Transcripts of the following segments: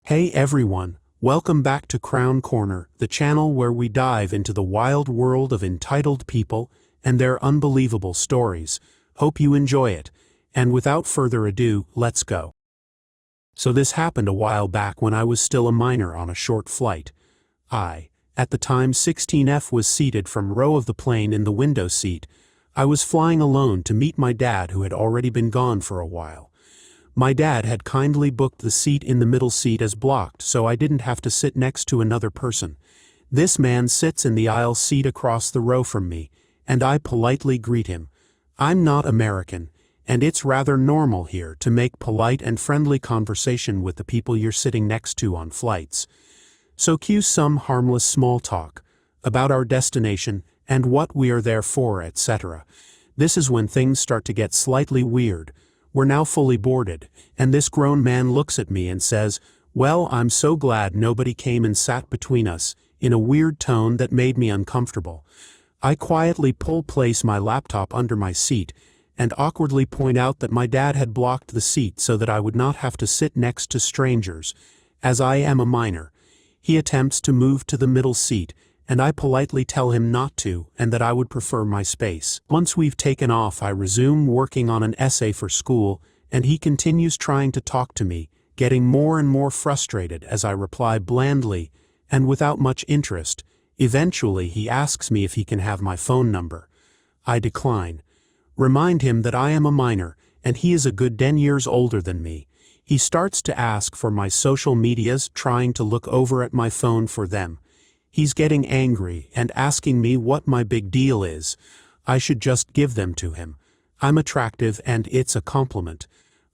Hey everyone, welcome back to K-Korner, the channel where we dive into the wild world of entitled people and their unbelievable stories. Hope you enjoy it, and without further ado, let's go. So this happened a while back when I was still a minor on a short flight. At the time 16F was seated from row of the plane in the window seat. I was flying alone to meet my dad who had already been gone for a while. My dad had kindly booked the seat in the middle seat as blocked so I didn't have to sit next to another person. This man sits in the aisle seat across the row from me, and I politely greet him. I'm not American, and it's rather normal here to make polite and friendly conversation with the people you're sitting next to on flights. So cue some harmless small talk about our destination and what we are there for, etc. This is when things start to get slightly weird. We're now fully boarded, and this grown man looks at me and says, "Well, I'm so glad nobody came and sat between us," in a weird tone that made me uncomfortable. I quietly place my laptop under my seat and awkwardly point out that my dad had blocked the seat so that I would not have to sit next to strangers. As I am a minor, he attempts to move to the middle seat, and I politely tell him not to and that I would prefer my space. Once we've taken off, I resume working on an essay for school, and he continues trying to talk to me, getting more and more frustrated as I reply blandly and without much interest. Eventually, he asks me if he can have my phone number. I decline. Remind him that I am a minor, and he is a good 10 years older than me. He starts to ask for my social medias, trying to look over at my phone for them. He's getting angry and asking me what my big deal is. I should just give them to him. I'm attractive and it's a compliment.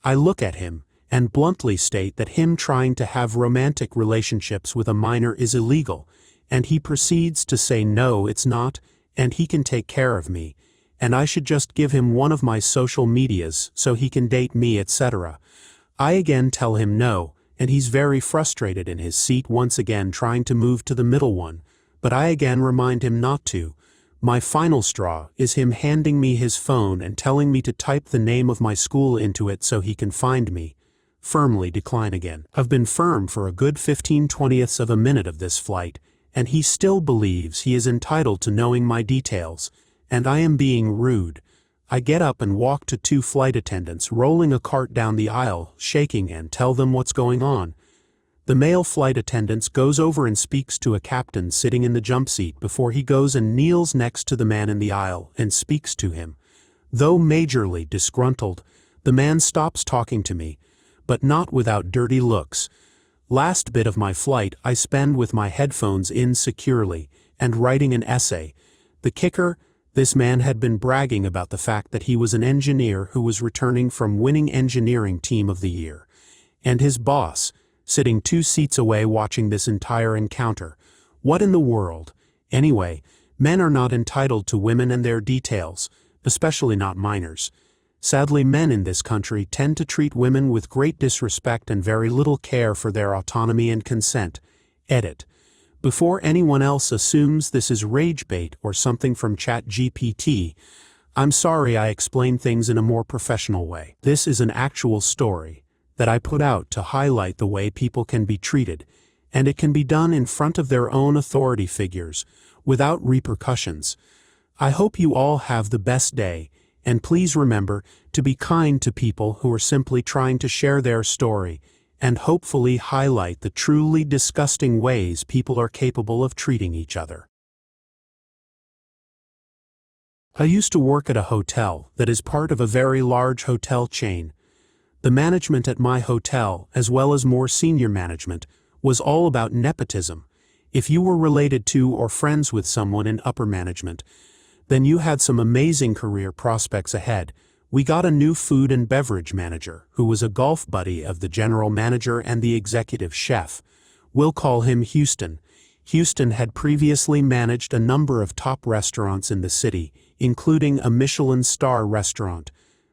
I look at him and bluntly state that him trying to have romantic relationships with a minor is illegal, and he proceeds to say no, it's not, and he can take care of me, and I should just give him one of my social medias so he can date me, etc. I again tell him no, and he's very frustrated in his seat once again trying to move to the middle one, but I again remind him not to. My final straw is him handing me his phone and telling me to type the name of my school into it so he can find me. Firmly decline again. I've been firm for a good 15/20ths of a minute of this flight, and he still believes he is entitled to knowing my details, and I am being rude. I get up and walk to two flight attendants rolling a cart down the aisle, shaking, and tell them what's going on. The male flight attendant goes over and speaks to a captain sitting in the jump seat before he goes and kneels next to the man in the aisle and speaks to him. Though majorly disgruntled, the man stops talking to me, but not without dirty looks. Last bit of my flight I spend with my headphones in securely and writing an essay. The kicker: this man had been bragging about the fact that he was an engineer who was returning from winning engineering team of the year. And his boss, sitting 2 seats away watching this entire encounter. What in the world? Anyway, men are not entitled to women and their details, especially not minors. Sadly, men in this country tend to treat women with great disrespect and very little care for their autonomy and consent. Edit. Before anyone else assumes this is rage bait or something from ChatGPT, I'm sorry I explain things in a more professional way. This is an actual story that I put out to highlight the way people can be treated, and it can be done in front of their own authority figures, without repercussions. I hope you all have the best day, and please remember to be kind to people who are simply trying to share their story, and hopefully highlight the truly disgusting ways people are capable of treating each other. I used to work at a hotel that is part of a very large hotel chain. The management at my hotel, as well as more senior management, was all about nepotism. If you were related to or friends with someone in upper management, then you had some amazing career prospects ahead. We got a new food and beverage manager, who was a golf buddy of the general manager and the executive chef. We'll call him Houston. Houston had previously managed a number of top restaurants in the city, including a Michelin star restaurant.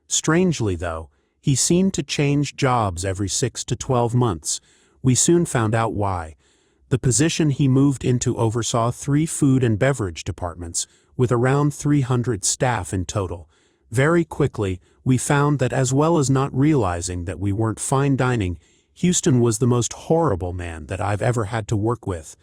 Strangely, though, he seemed to change jobs every 6 to 12 months. We soon found out why. The position he moved into oversaw 3 food and beverage departments, with around 300 staff in total. Very quickly, we found that as well as not realizing that we weren't fine dining, Houston was the most horrible man that I've ever had to work with.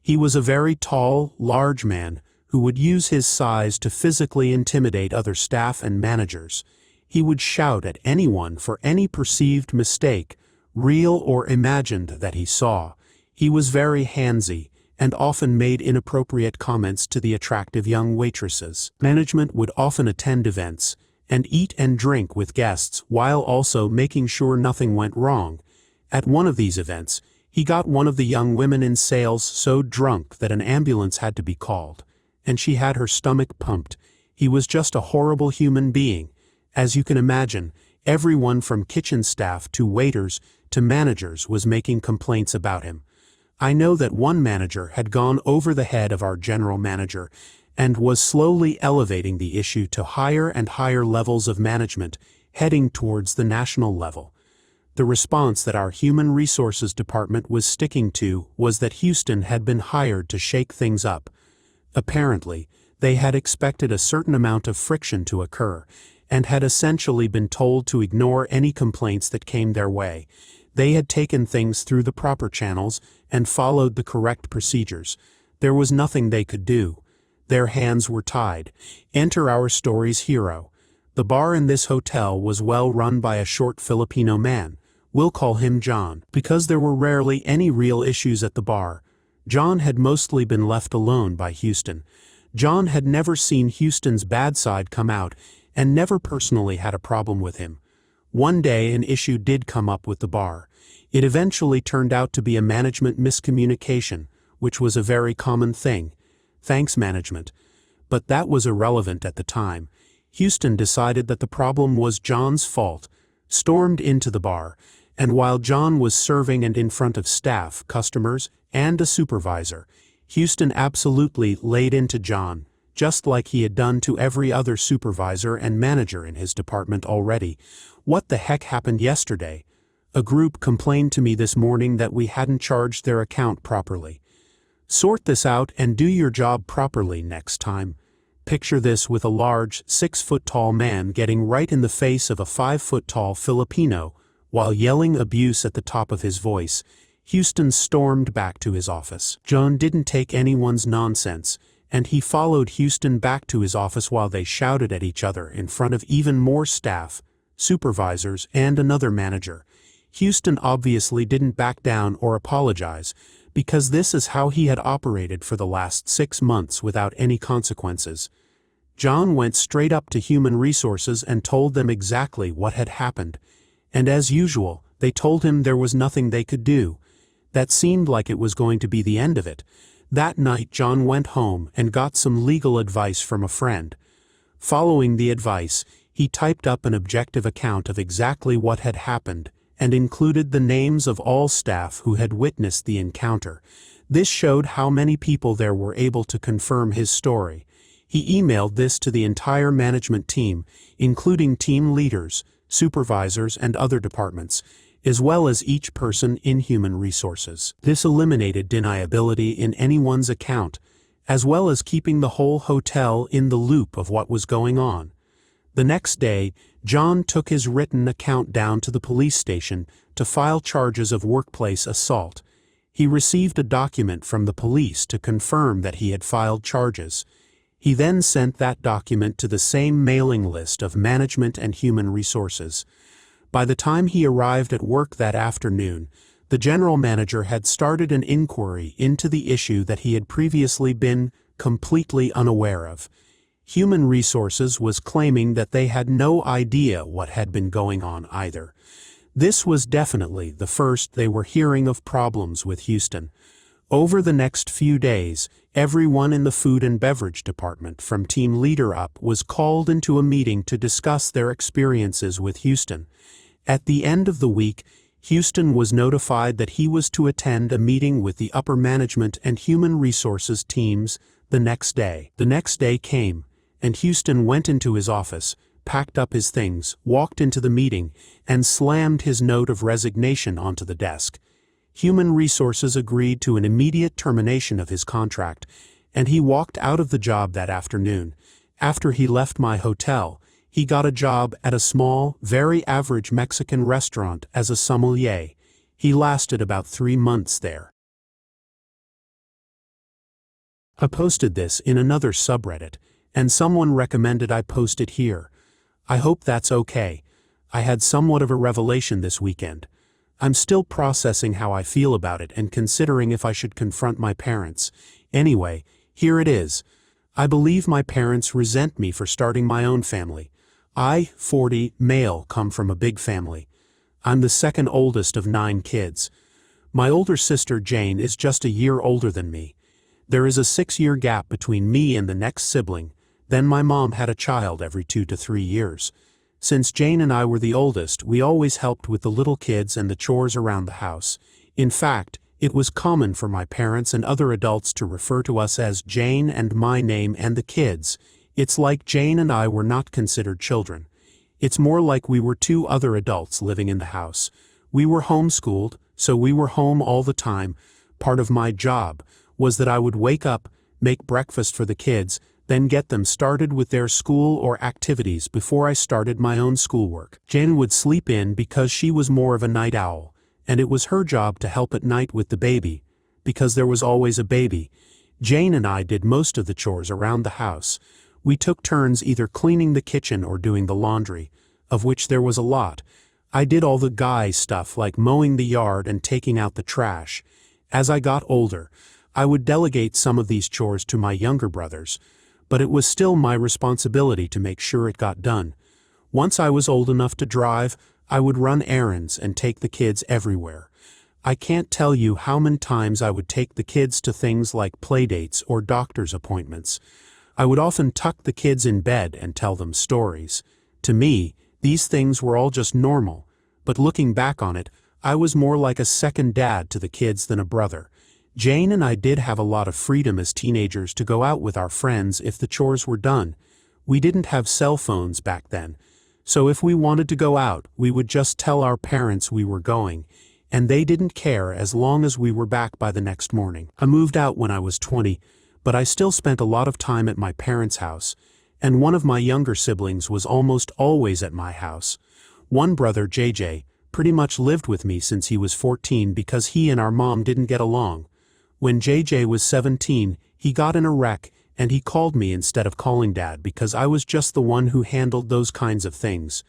He was a very tall, large man who would use his size to physically intimidate other staff and managers. He would shout at anyone for any perceived mistake, real or imagined, that he saw. He was very handsy and often made inappropriate comments to the attractive young waitresses. Management would often attend events and eat and drink with guests while also making sure nothing went wrong. At one of these events, he got one of the young women in sales so drunk that an ambulance had to be called, and she had her stomach pumped. He was just a horrible human being. As you can imagine, everyone from kitchen staff to waiters to managers was making complaints about him. I know that one manager had gone over the head of our general manager and was slowly elevating the issue to higher and higher levels of management, heading towards the national level. The response that our Human Resources Department was sticking to was that Houston had been hired to shake things up. Apparently, they had expected a certain amount of friction to occur, and had essentially been told to ignore any complaints that came their way. They had taken things through the proper channels and followed the correct procedures. There was nothing they could do. Their hands were tied. Enter our story's hero. The bar in this hotel was well run by a short Filipino man. We'll call him John. Because there were rarely any real issues at the bar, John had mostly been left alone by Houston. John had never seen Houston's bad side come out and never personally had a problem with him. One day an issue did come up with the bar. It eventually turned out to be a management miscommunication, which was a very common thing. Thanks, management. But that was irrelevant at the time. Houston decided that the problem was John's fault, stormed into the bar, and while John was serving and in front of staff, customers, and a supervisor, Houston absolutely laid into John, just like he had done to every other supervisor and manager in his department already. What the heck happened yesterday? A group complained to me this morning that we hadn't charged their account properly. Sort this out and do your job properly next time. Picture this with a large, 6-foot-tall man getting right in the face of a 5-foot-tall Filipino while yelling abuse at the top of his voice. Houston stormed back to his office. John didn't take anyone's nonsense, and he followed Houston back to his office while they shouted at each other in front of even more staff, supervisors, and another manager. Houston obviously didn't back down or apologize, because this is how he had operated for the last 6 months without any consequences. John went straight up to Human Resources and told them exactly what had happened, and as usual, they told him there was nothing they could do. That seemed like it was going to be the end of it. That night John went home and got some legal advice from a friend. Following the advice, he typed up an objective account of exactly what had happened and included the names of all staff who had witnessed the encounter. This showed how many people there were able to confirm his story. He emailed this to the entire management team, including team leaders, supervisors, and other departments, as well as each person in Human Resources. This eliminated deniability in anyone's account, as well as keeping the whole hotel in the loop of what was going on. The next day, John took his written account down to the police station to file charges of workplace assault. He received a document from the police to confirm that he had filed charges. He then sent that document to the same mailing list of Management and Human Resources. By the time he arrived at work that afternoon, the general manager had started an inquiry into the issue that he had previously been completely unaware of. Human Resources was claiming that they had no idea what had been going on either. This was definitely the first they were hearing of problems with Houston. Over the next few days, everyone in the food and beverage department from team leader up was called into a meeting to discuss their experiences with Houston. At the end of the week, Houston was notified that he was to attend a meeting with the upper management and human resources teams the next day. The next day came, and Houston went into his office, packed up his things, walked into the meeting, and slammed his note of resignation onto the desk. Human Resources agreed to an immediate termination of his contract, and he walked out of the job that afternoon. After he left my hotel, he got a job at a small, very average Mexican restaurant as a sommelier. He lasted about 3 months there. I posted this in another subreddit, and someone recommended I post it here. I hope that's okay. I had somewhat of a revelation this weekend. I'm still processing how I feel about it and considering if I should confront my parents. Anyway, here it is. I believe my parents resent me for starting my own family. I, 40, male, come from a big family. I'm the second oldest of 9 kids. My older sister Jane is just a year older than me. There is a 6-year gap between me and the next sibling. Then my mom had a child every 2 to 3 years. Since Jane and I were the oldest, we always helped with the little kids and the chores around the house. In fact, it was common for my parents and other adults to refer to us as Jane and my name and the kids. It's like Jane and I were not considered children. It's more like we were 2 other adults living in the house. We were homeschooled, so we were home all the time. Part of my job was that I would wake up, make breakfast for the kids, then get them started with their school or activities before I started my own schoolwork. Jane would sleep in because she was more of a night owl, and it was her job to help at night with the baby, because there was always a baby. Jane and I did most of the chores around the house. We took turns either cleaning the kitchen or doing the laundry, of which there was a lot. I did all the guy stuff like mowing the yard and taking out the trash. As I got older, I would delegate some of these chores to my younger brothers, but it was still my responsibility to make sure it got done. Once I was old enough to drive, I would run errands and take the kids everywhere. I can't tell you how many times I would take the kids to things like playdates or doctor's appointments. I would often tuck the kids in bed and tell them stories. To me, these things were all just normal, but looking back on it, I was more like a second dad to the kids than a brother. Jane and I did have a lot of freedom as teenagers to go out with our friends if the chores were done. We didn't have cell phones back then, so if we wanted to go out, we would just tell our parents we were going, and they didn't care as long as we were back by the next morning. I moved out when I was 20, but I still spent a lot of time at my parents' house, and one of my younger siblings was almost always at my house. One brother, JJ, pretty much lived with me since he was 14 because he and our mom didn't get along. When JJ was 17, he got in a wreck, and he called me instead of calling Dad because I was just the one who handled those kinds of things.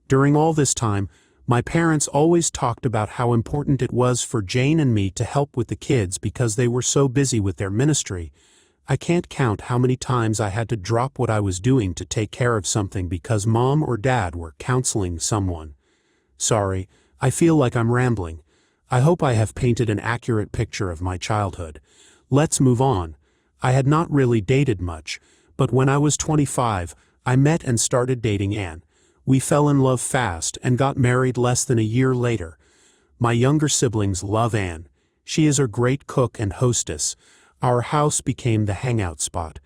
During all this time, my parents always talked about how important it was for Jane and me to help with the kids because they were so busy with their ministry. I can't count how many times I had to drop what I was doing to take care of something because Mom or Dad were counseling someone. Sorry, I feel like I'm rambling. I hope I have painted an accurate picture of my childhood. Let's move on. I had not really dated much, but when I was 25, I met and started dating Anne. We fell in love fast and got married less than a year later. My younger siblings love Anne. She is a great cook and hostess. Our house became the hangout spot.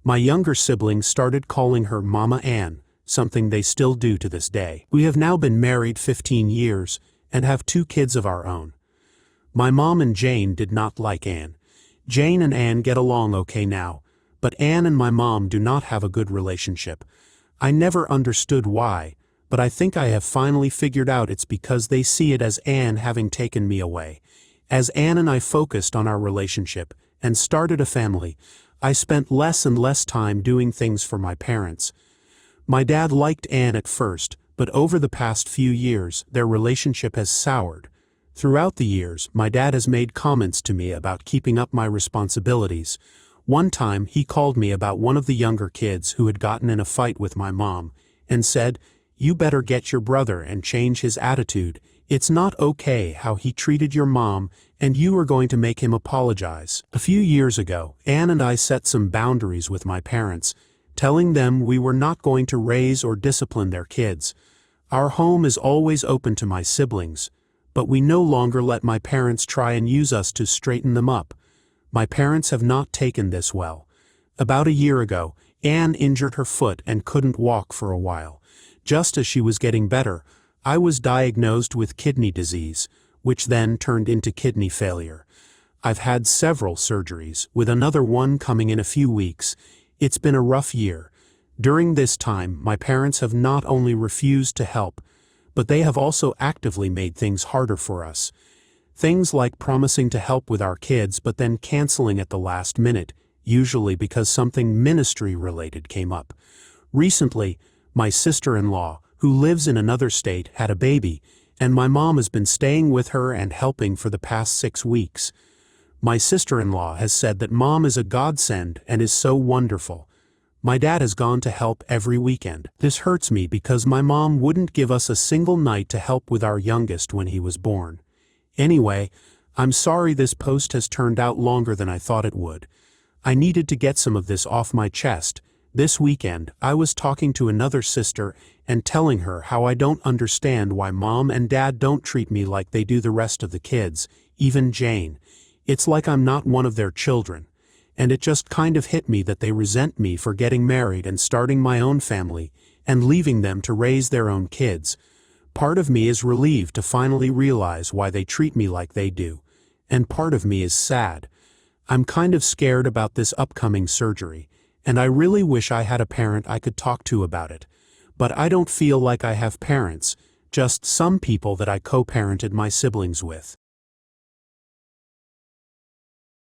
My younger siblings started calling her Mama Anne, something they still do to this day. We have now been married 15 years, and have 2 kids of our own. My mom and Jane did not like Anne. Jane and Anne get along okay now, but Anne and my mom do not have a good relationship. I never understood why, but I think I have finally figured out it's because they see it as Anne having taken me away. As Anne and I focused on our relationship and started a family, I spent less and less time doing things for my parents. My dad liked Anne at first, but over the past few years, their relationship has soured. Throughout the years, my dad has made comments to me about keeping up my responsibilities. One time, he called me about one of the younger kids who had gotten in a fight with my mom, and said, "You better get your brother and change his attitude. It's not okay how he treated your mom, and you are going to make him apologize." A few years ago, Anne and I set some boundaries with my parents, telling them we were not going to raise or discipline their kids. Our home is always open to my siblings, but we no longer let my parents try and use us to straighten them up. My parents have not taken this well. About a year ago, Anne injured her foot and couldn't walk for a while. Just as she was getting better, I was diagnosed with kidney disease, which then turned into kidney failure. I've had several surgeries, with another one coming in a few weeks. It's been a rough year. During this time, my parents have not only refused to help, but they have also actively made things harder for us. Things like promising to help with our kids but then canceling at the last minute, usually because something ministry-related came up. Recently, my sister-in-law, who lives in another state, had a baby, and my mom has been staying with her and helping for the past 6 weeks. My sister-in-law has said that Mom is a godsend and is so wonderful. My dad has gone to help every weekend. This hurts me because my mom wouldn't give us a single night to help with our youngest when he was born. Anyway, I'm sorry this post has turned out longer than I thought it would. I needed to get some of this off my chest. This weekend, I was talking to another sister and telling her how I don't understand why Mom and Dad don't treat me like they do the rest of the kids, even Jane. It's like I'm not one of their children. And it just kind of hit me that they resent me for getting married and starting my own family, and leaving them to raise their own kids. Part of me is relieved to finally realize why they treat me like they do, and part of me is sad. I'm kind of scared about this upcoming surgery, and I really wish I had a parent I could talk to about it. But I don't feel like I have parents, just some people that I co-parented my siblings with.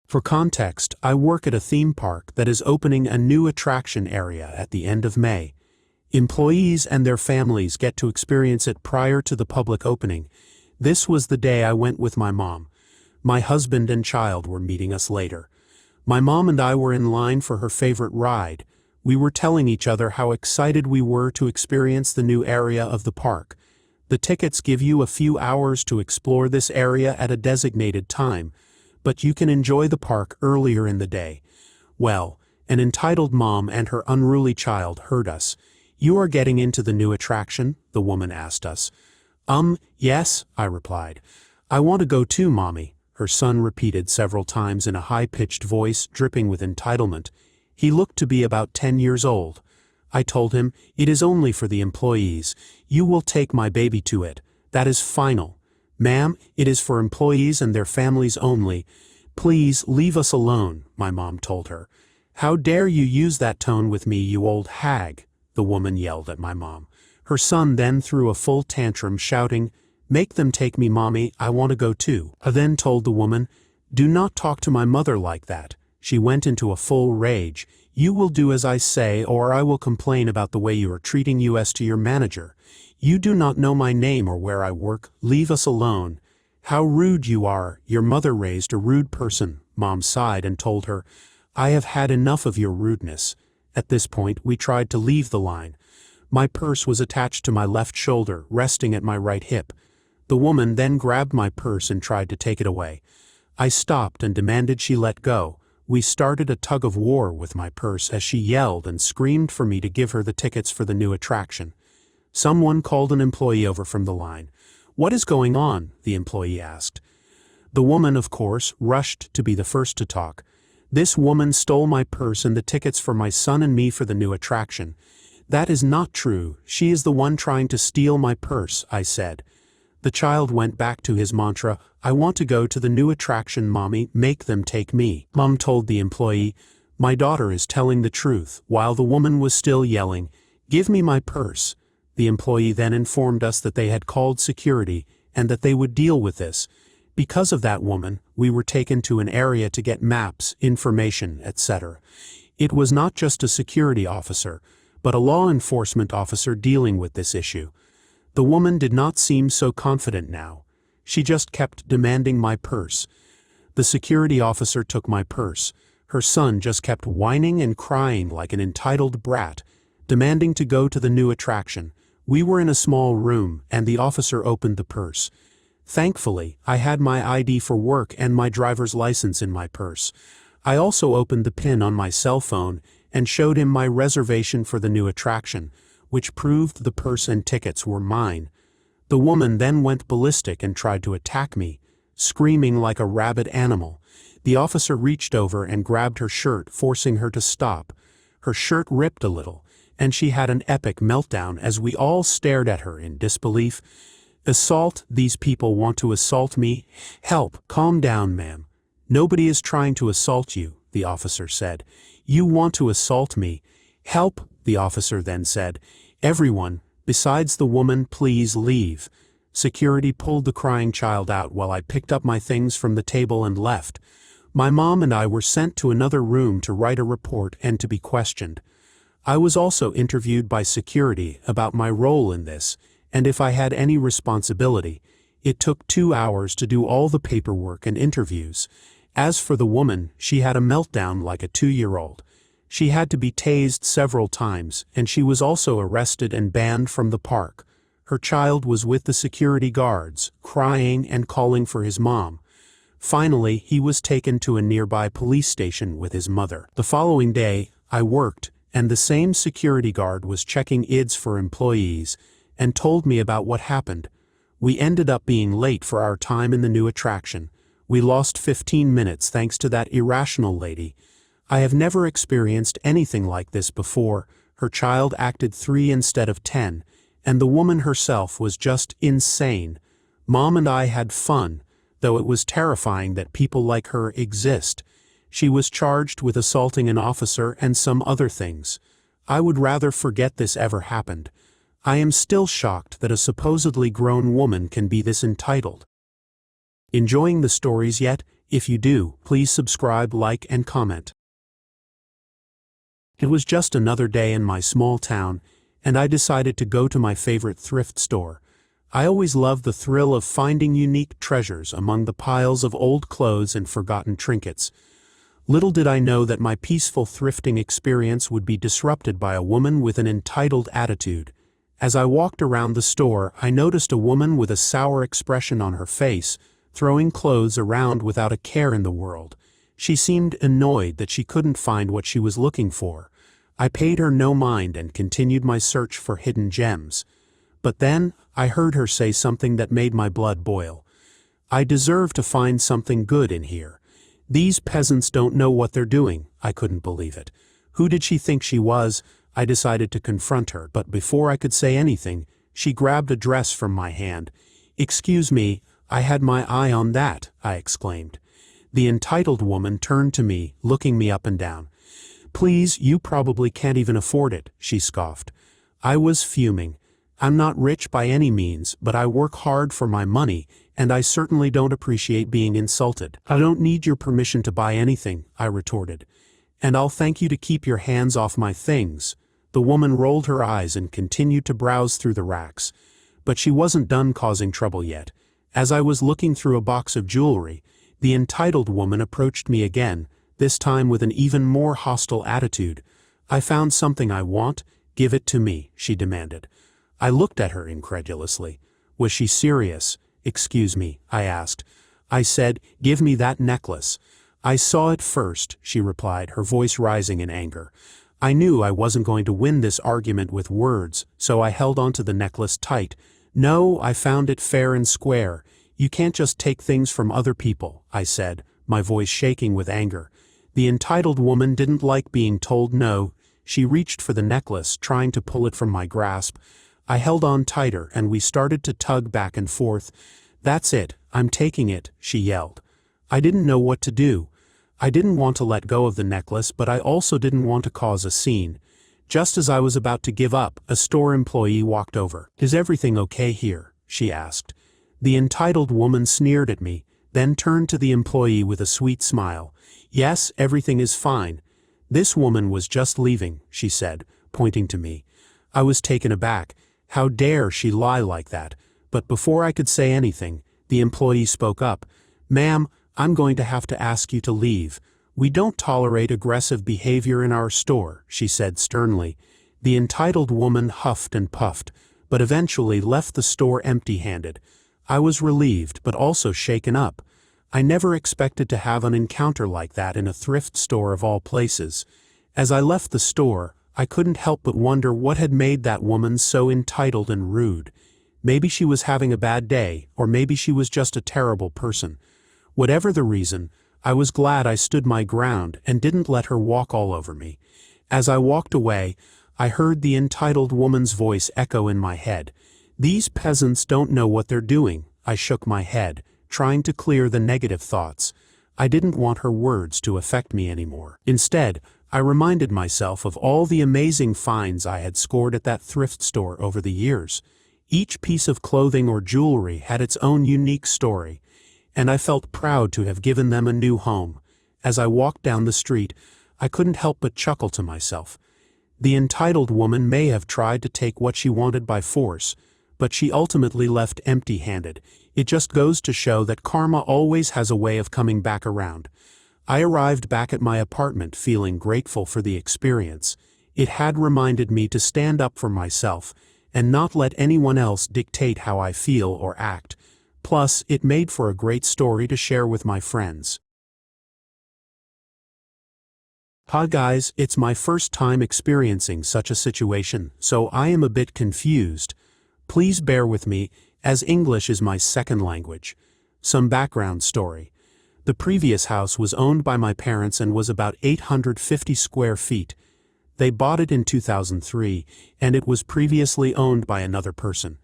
For context, I work at a theme park that is opening a new attraction area at the end of May. Employees and their families get to experience it prior to the public opening. This was the day I went with my mom. My husband and child were meeting us later. My mom and I were in line for her favorite ride. We were telling each other how excited we were to experience the new area of the park. The tickets give you a few hours to explore this area at a designated time, but you can enjoy the park earlier in the day. Well, an entitled mom and her unruly child heard us. "You are getting into the new attraction?" the woman asked us. Yes," I replied. "I want to go too, Mommy," her son repeated several times in a high-pitched voice dripping with entitlement. He looked to be about 10 years old. I told him, "It is only for the employees. You will take my baby to it. That is final." "Ma'am, it is for employees and their families only. Please leave us alone," my mom told her. "How dare you use that tone with me, you old hag," the woman yelled at my mom. Her son then threw a full tantrum, shouting, "Make them take me, Mommy, I want to go too." I then told the woman, "Do not talk to my mother like that." She went into a full rage. "You will do as I say, or I will complain about the way you are treating us to your manager. You do not know my name or where I work. Leave us alone." "How rude you are. Your mother raised a rude person," Mom sighed and told her, "I have had enough of your rudeness." At this point, we tried to leave the line. My purse was attached to my left shoulder, resting at my right hip. The woman then grabbed my purse and tried to take it away. I stopped and demanded she let go. We started a tug of war with my purse as she yelled and screamed for me to give her the tickets for the new attraction. Someone called an employee over from the line. "What is going on?" the employee asked. The woman, of course, rushed to be the first to talk. "This woman stole my purse and the tickets for my son and me for the new attraction." "That is not true. She is the one trying to steal my purse," I said. The child went back to his mantra, "I want to go to the new attraction, Mommy, make them take me." Mom told the employee, "My daughter is telling the truth," while the woman was still yelling, "Give me my purse." The employee then informed us that they had called security and that they would deal with this. Because of that woman, we were taken to an area to get maps, information, etc. It was not just a security officer, but a law enforcement officer dealing with this issue. The woman did not seem so confident now. She just kept demanding my purse. The security officer took my purse. Her son just kept whining and crying like an entitled brat, demanding to go to the new attraction. We were in a small room, and the officer opened the purse. Thankfully, I had my ID for work and my driver's license in my purse. I also opened the PIN on my cell phone and showed him my reservation for the new attraction, which proved the purse and tickets were mine. The woman then went ballistic and tried to attack me, screaming like a rabid animal. The officer reached over and grabbed her shirt, forcing her to stop. Her shirt ripped a little, and she had an epic meltdown as we all stared at her in disbelief. "Assault? These people want to assault me? Help! Calm down, ma'am. Nobody is trying to assault you," the officer said. "You want to assault me? Help!" the officer then said. "Everyone, besides the woman, please leave." Security pulled the crying child out while I picked up my things from the table and left. My mom and I were sent to another room to write a report and to be questioned. I was also interviewed by security about my role in this, and if I had any responsibility. It took 2 hours to do all the paperwork and interviews. As for the woman, she had a meltdown like a 2-year-old. She had to be tased several times, and she was also arrested and banned from the park. Her child was with the security guards, crying and calling for his mom. Finally, he was taken to a nearby police station with his mother. The following day, I worked, and the same security guard was checking IDs for employees, and told me about what happened. We ended up being late for our time in the new attraction. We lost 15 minutes thanks to that irrational lady. I have never experienced anything like this before. Her child acted 3 instead of 10, and the woman herself was just insane. Mom and I had fun, though it was terrifying that people like her exist. She was charged with assaulting an officer and some other things. I would rather forget this ever happened. I am still shocked that a supposedly grown woman can be this entitled. Enjoying the stories yet? If you do, please subscribe, like, and comment. It was just another day in my small town, and I decided to go to my favorite thrift store. I always love the thrill of finding unique treasures among the piles of old clothes and forgotten trinkets. Little did I know that my peaceful thrifting experience would be disrupted by a woman with an entitled attitude. As I walked around the store, I noticed a woman with a sour expression on her face, throwing clothes around without a care in the world. She seemed annoyed that she couldn't find what she was looking for. I paid her no mind and continued my search for hidden gems. But then, I heard her say something that made my blood boil. I deserve to find something good in here. These peasants don't know what they're doing. I couldn't believe it. Who did she think she was? I decided to confront her, but before I could say anything, she grabbed a dress from my hand. "Excuse me, I had my eye on that," I exclaimed. The entitled woman turned to me, looking me up and down. "Please, you probably can't even afford it," she scoffed. I was fuming. I'm not rich by any means, but I work hard for my money, and I certainly don't appreciate being insulted. "I don't need your permission to buy anything," I retorted. "And I'll thank you to keep your hands off my things." The woman rolled her eyes and continued to browse through the racks. But she wasn't done causing trouble yet. As I was looking through a box of jewelry, the entitled woman approached me again, this time with an even more hostile attitude. "I found something I want. Give it to me," she demanded. I looked at her incredulously. Was she serious? "Excuse me," I asked. I said, "Give me that necklace." "I saw it first," she replied, her voice rising in anger. I knew I wasn't going to win this argument with words, so I held onto the necklace tight. "No, I found it fair and square. You can't just take things from other people," I said, my voice shaking with anger. The entitled woman didn't like being told no. She reached for the necklace, trying to pull it from my grasp. I held on tighter, and we started to tug back and forth. "That's it, I'm taking it," she yelled. I didn't know what to do. I didn't want to let go of the necklace, but I also didn't want to cause a scene. Just as I was about to give up, a store employee walked over. "Is everything okay here?" she asked. The entitled woman sneered at me, then turned to the employee with a sweet smile. "Yes, everything is fine." "This woman was just leaving," she said, pointing to me. I was taken aback. How dare she lie like that? But before I could say anything, the employee spoke up. "Ma'am, I'm going to have to ask you to leave. We don't tolerate aggressive behavior in our store," she said sternly. The entitled woman huffed and puffed, but eventually left the store empty-handed. I was relieved, but also shaken up. I never expected to have an encounter like that in a thrift store of all places. As I left the store, I couldn't help but wonder what had made that woman so entitled and rude. Maybe she was having a bad day, or maybe she was just a terrible person. Whatever the reason, I was glad I stood my ground and didn't let her walk all over me. As I walked away, I heard the entitled woman's voice echo in my head. "These peasants don't know what they're doing." I shook my head, trying to clear the negative thoughts. I didn't want her words to affect me anymore. Instead, I reminded myself of all the amazing finds I had scored at that thrift store over the years. Each piece of clothing or jewelry had its own unique story, and I felt proud to have given them a new home. As I walked down the street, I couldn't help but chuckle to myself. The entitled woman may have tried to take what she wanted by force, but she ultimately left empty-handed. It just goes to show that karma always has a way of coming back around. I arrived back at my apartment feeling grateful for the experience. It had reminded me to stand up for myself and not let anyone else dictate how I feel or act. Plus, it made for a great story to share with my friends. Hi guys, it's my first time experiencing such a situation, so I am a bit confused. Please bear with me, as English is my second language. Some background story. The previous house was owned by my parents and was about 850 square feet. They bought it in 2003, and it was previously owned by another person.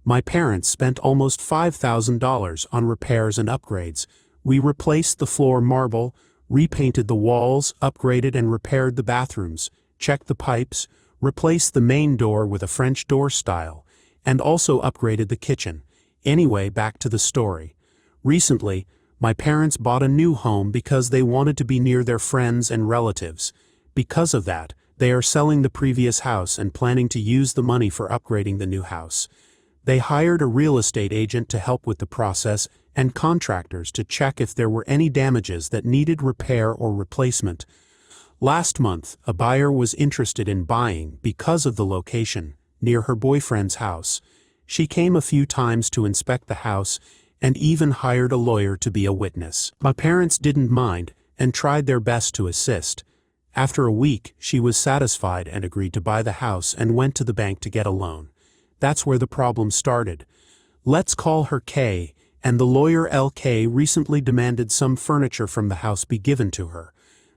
My parents spent almost $5,000 on repairs and upgrades. We replaced the floor marble, repainted the walls, upgraded and repaired the bathrooms, checked the pipes, replaced the main door with a French door style, and also upgraded the kitchen. Anyway, back to the story. Recently, my parents bought a new home because they wanted to be near their friends and relatives. Because of that, they are selling the previous house and planning to use the money for upgrading the new house. They hired a real estate agent to help with the process and contractors to check if there were any damages that needed repair or replacement. Last month, a buyer was interested in buying because of the location, near her boyfriend's house. She came a few times to inspect the house and even hired a lawyer to be a witness. My parents didn't mind and tried their best to assist. After a week, she was satisfied and agreed to buy the house and went to the bank to get a loan. That's where the problem started. Let's call her K, and the lawyer LK recently demanded some furniture from the house be given to her.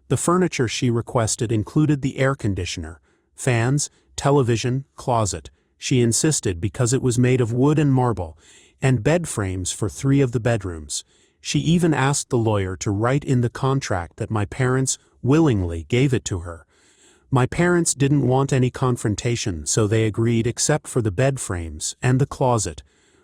The furniture she requested included the air conditioner, fans, television, closet. She insisted because it was made of wood and marble, and bed frames for 3 of the bedrooms. She even asked the lawyer to write in the contract that my parents willingly gave it to her. My parents didn't want any confrontation, so they agreed except for the bed frames and the closet.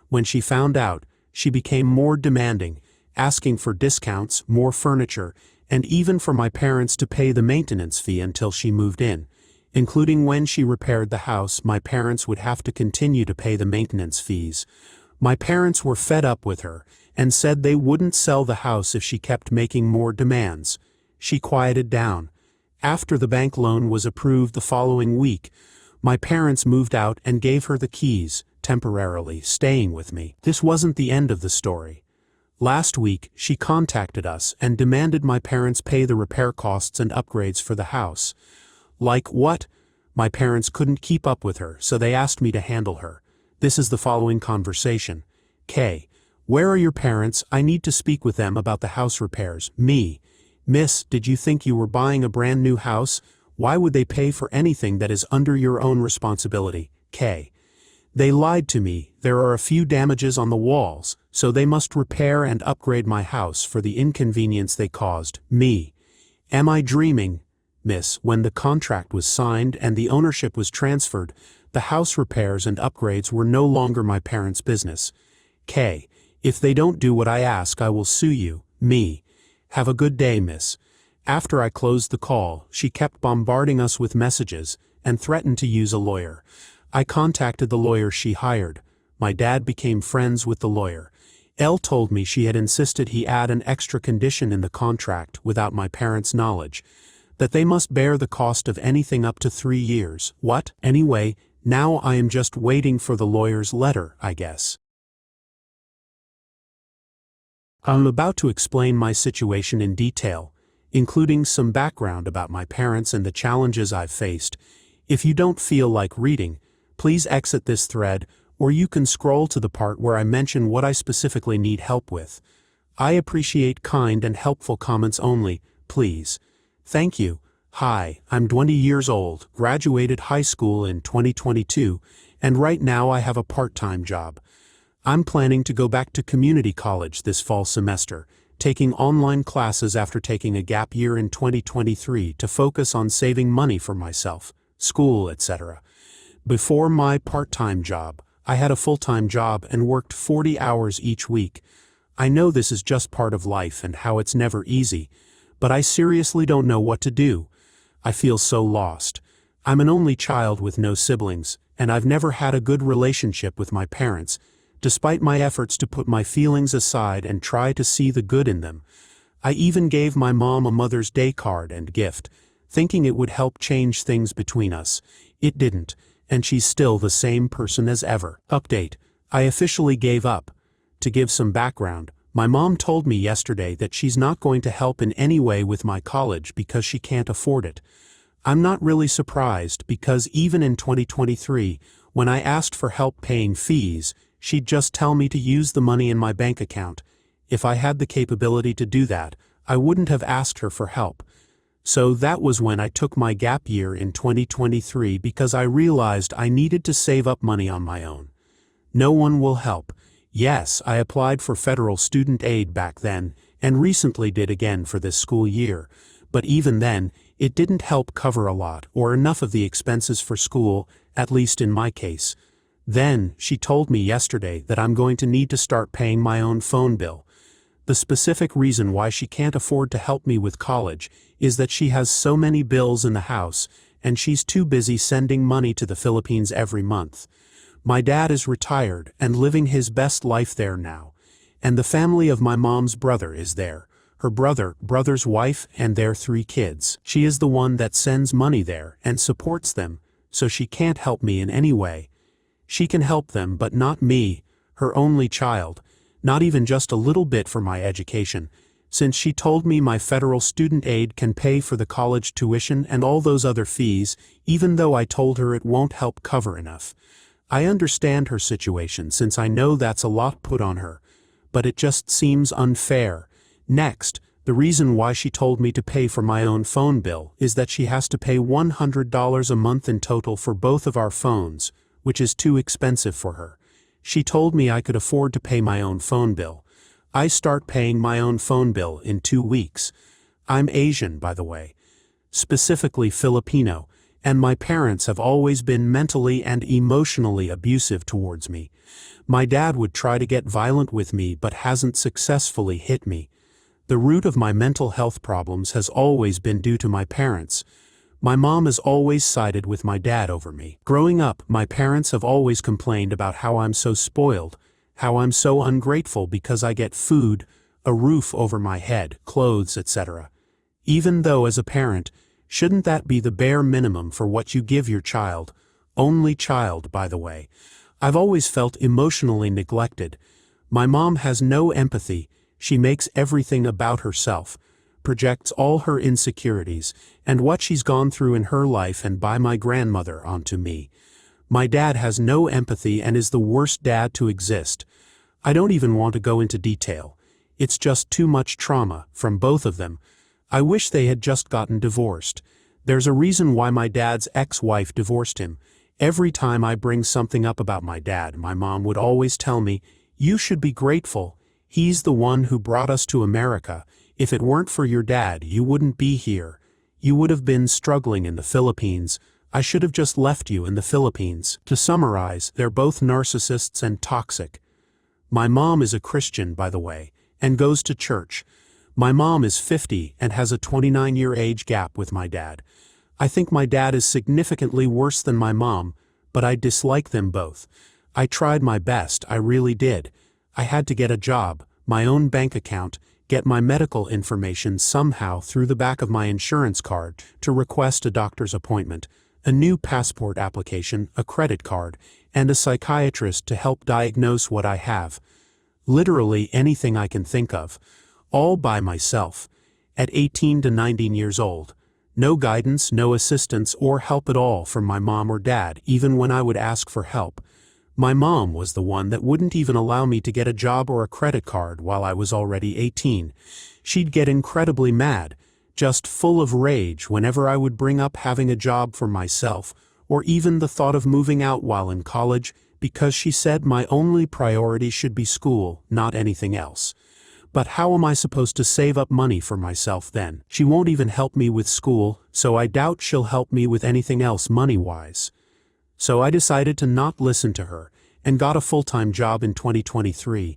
When she found out, she became more demanding, asking for discounts, more furniture, and even for my parents to pay the maintenance fee until she moved in. Including when she repaired the house, my parents would have to continue to pay the maintenance fees. My parents were fed up with her and said they wouldn't sell the house if she kept making more demands. She quieted down. After the bank loan was approved the following week, my parents moved out and gave her the keys, temporarily staying with me. This wasn't the end of the story. Last week, she contacted us and demanded my parents pay the repair costs and upgrades for the house. Like what? My parents couldn't keep up with her, so they asked me to handle her. This is the following conversation. K. Where are your parents? I need to speak with them about the house repairs. Me. Miss, did you think you were buying a brand new house? Why would they pay for anything that is under your own responsibility? K. They lied to me. There are a few damages on the walls, so they must repair and upgrade my house for the inconvenience they caused. Me. Am I dreaming? Miss, when the contract was signed and the ownership was transferred, the house repairs and upgrades were no longer my parents' business. K. If they don't do what I ask, I will sue you. Me. Have a good day, miss. After I closed the call, she kept bombarding us with messages and threatened to use a lawyer. I contacted the lawyer she hired. My dad became friends with the lawyer. L told me she had insisted he add an extra condition in the contract without my parents' knowledge, that they must bear the cost of anything up to 3 years. What? Anyway, now I am just waiting for the lawyer's letter, I guess. I'm about to explain my situation in detail, including some background about my parents and the challenges I've faced. If you don't feel like reading, please exit this thread, or you can scroll to the part where I mention what I specifically need help with. I appreciate kind and helpful comments only, please. Thank you. Hi, I'm 20 years old, graduated high school in 2022, and right now I have a part-time job. I'm planning to go back to community college this fall semester, taking online classes after taking a gap year in 2023 to focus on saving money for myself, school, etc. Before my part-time job, I had a full-time job and worked 40 hours each week. I know this is just part of life and how it's never easy, but I seriously don't know what to do. I feel so lost. I'm an only child with no siblings, and I've never had a good relationship with my parents, despite my efforts to put my feelings aside and try to see the good in them. I even gave my mom a Mother's Day card and gift, thinking it would help change things between us. It didn't, and she's still the same person as ever. Update: I officially gave up. To give some background, my mom told me yesterday that she's not going to help in any way with my college because she can't afford it. I'm not really surprised because even in 2023, when I asked for help paying fees, she'd just tell me to use the money in my bank account. If I had the capability to do that, I wouldn't have asked her for help. So that was when I took my gap year in 2023 because I realized I needed to save up money on my own. No one will help. Yes, I applied for federal student aid back then, and recently did again for this school year, but even then, it didn't help cover a lot or enough of the expenses for school, at least in my case. Then, she told me yesterday that I'm going to need to start paying my own phone bill. The specific reason why she can't afford to help me with college is that she has so many bills in the house, and she's too busy sending money to the Philippines every month. My dad is retired and living his best life there now, and the family of my mom's brother is there, her brother's wife, and their 3 kids. She is the one that sends money there and supports them, so she can't help me in any way. She can help them but not me, her only child, not even just a little bit for my education, since she told me my federal student aid can pay for the college tuition and all those other fees, even though I told her it won't help cover enough. I understand her situation since I know that's a lot put on her, but it just seems unfair. Next, the reason why she told me to pay for my own phone bill is that she has to pay $100 a month in total for both of our phones, which is too expensive for her. She told me I could afford to pay my own phone bill. I start paying my own phone bill in 2 weeks. I'm Asian, by the way, specifically Filipino, and my parents have always been mentally and emotionally abusive towards me. My dad would try to get violent with me but hasn't successfully hit me. The root of my mental health problems has always been due to my parents. My mom has always sided with my dad over me. Growing up, my parents have always complained about how I'm so spoiled, how I'm so ungrateful because I get food, a roof over my head, clothes, etc. Even though as a parent, shouldn't that be the bare minimum for what you give your child? Only child, by the way. I've always felt emotionally neglected. My mom has no empathy. She makes everything about herself, projects all her insecurities and what she's gone through in her life and by my grandmother onto me. My dad has no empathy and is the worst dad to exist. I don't even want to go into detail. It's just too much trauma from both of them. I wish they had just gotten divorced. There's a reason why my dad's ex-wife divorced him. Every time I bring something up about my dad, my mom would always tell me, "You should be grateful. He's the one who brought us to America. If it weren't for your dad, you wouldn't be here. You would have been struggling in the Philippines. I should have just left you in the Philippines." To summarize, they're both narcissists and toxic. My mom is a Christian, by the way, and goes to church. My mom is 50 and has a 29-year age gap with my dad. I think my dad is significantly worse than my mom, but I dislike them both. I tried my best, I really did. I had to get a job, my own bank account, get my medical information somehow through the back of my insurance card to request a doctor's appointment, a new passport application, a credit card, and a psychiatrist to help diagnose what I have. Literally anything I can think of. All by myself. At 18 to 19 years old. No guidance, no assistance or help at all from my mom or dad, even when I would ask for help. My mom was the one that wouldn't even allow me to get a job or a credit card while I was already 18. She'd get incredibly mad, just full of rage whenever I would bring up having a job for myself, or even the thought of moving out while in college, because she said my only priority should be school, not anything else. But how am I supposed to save up money for myself then? She won't even help me with school, so I doubt she'll help me with anything else money-wise. So I decided to not listen to her, and got a full-time job in 2023.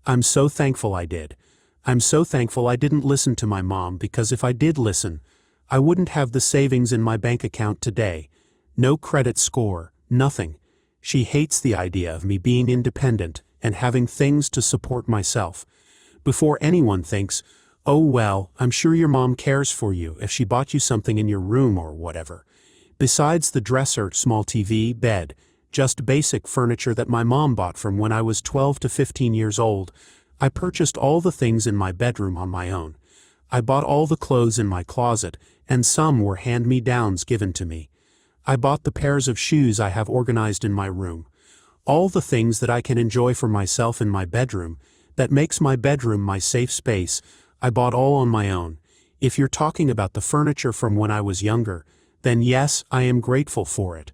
I'm so thankful I did. I'm so thankful I didn't listen to my mom, because if I did listen, I wouldn't have the savings in my bank account today. No credit score, nothing. She hates the idea of me being independent and having things to support myself. Before anyone thinks, "Oh well, I'm sure your mom cares for you if she bought you something in your room or whatever." Besides the dresser, small TV, bed, just basic furniture that my mom bought from when I was 12 to 15 years old, I purchased all the things in my bedroom on my own. I bought all the clothes in my closet, and some were hand-me-downs given to me. I bought the pairs of shoes I have organized in my room. All the things that I can enjoy for myself in my bedroom, that makes my bedroom my safe space, I bought all on my own. If you're talking about the furniture from when I was younger, then yes, I am grateful for it.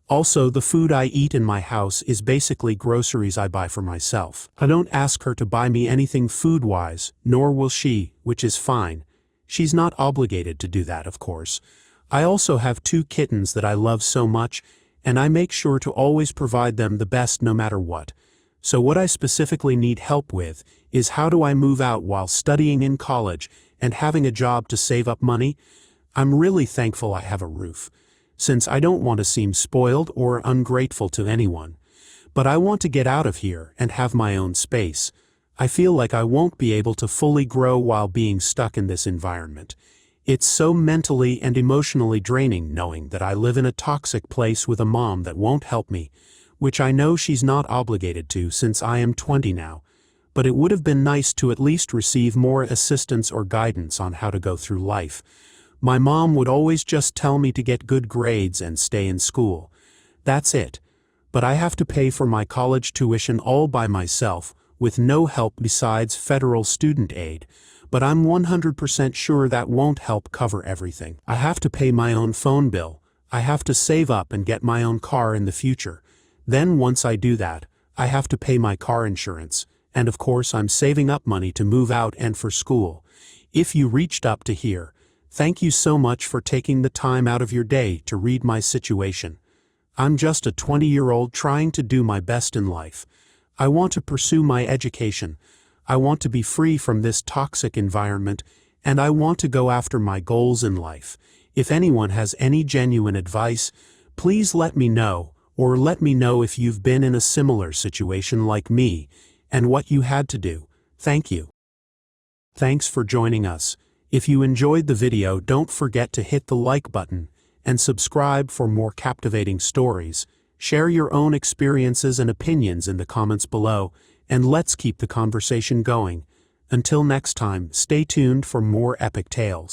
Also, the food I eat in my house is basically groceries I buy for myself. I don't ask her to buy me anything food-wise, nor will she, which is fine. She's not obligated to do that, of course. I also have 2 kittens that I love so much, and I make sure to always provide them the best no matter what. So what I specifically need help with is, how do I move out while studying in college and having a job to save up money? I'm really thankful I have a roof, since I don't want to seem spoiled or ungrateful to anyone. But I want to get out of here and have my own space. I feel like I won't be able to fully grow while being stuck in this environment. It's so mentally and emotionally draining knowing that I live in a toxic place with a mom that won't help me, which I know she's not obligated to since I am 20 now. But it would have been nice to at least receive more assistance or guidance on how to go through life. My mom would always just tell me to get good grades and stay in school. That's it. But I have to pay for my college tuition all by myself, with no help besides federal student aid. But I'm 100% sure that won't help cover everything. I have to pay my own phone bill. I have to save up and get my own car in the future. Then once I do that, I have to pay my car insurance. And of course I'm saving up money to move out and for school. If you reached up to here, thank you so much for taking the time out of your day to read my situation. I'm just a 20-year-old trying to do my best in life. I want to pursue my education. I want to be free from this toxic environment, and I want to go after my goals in life. If anyone has any genuine advice, please let me know, or let me know if you've been in a similar situation like me, and what you had to do. Thank you. Thanks for joining us. If you enjoyed the video, don't forget to hit the like button and subscribe for more captivating stories. Share your own experiences and opinions in the comments below, and let's keep the conversation going. Until next time, stay tuned for more epic tales.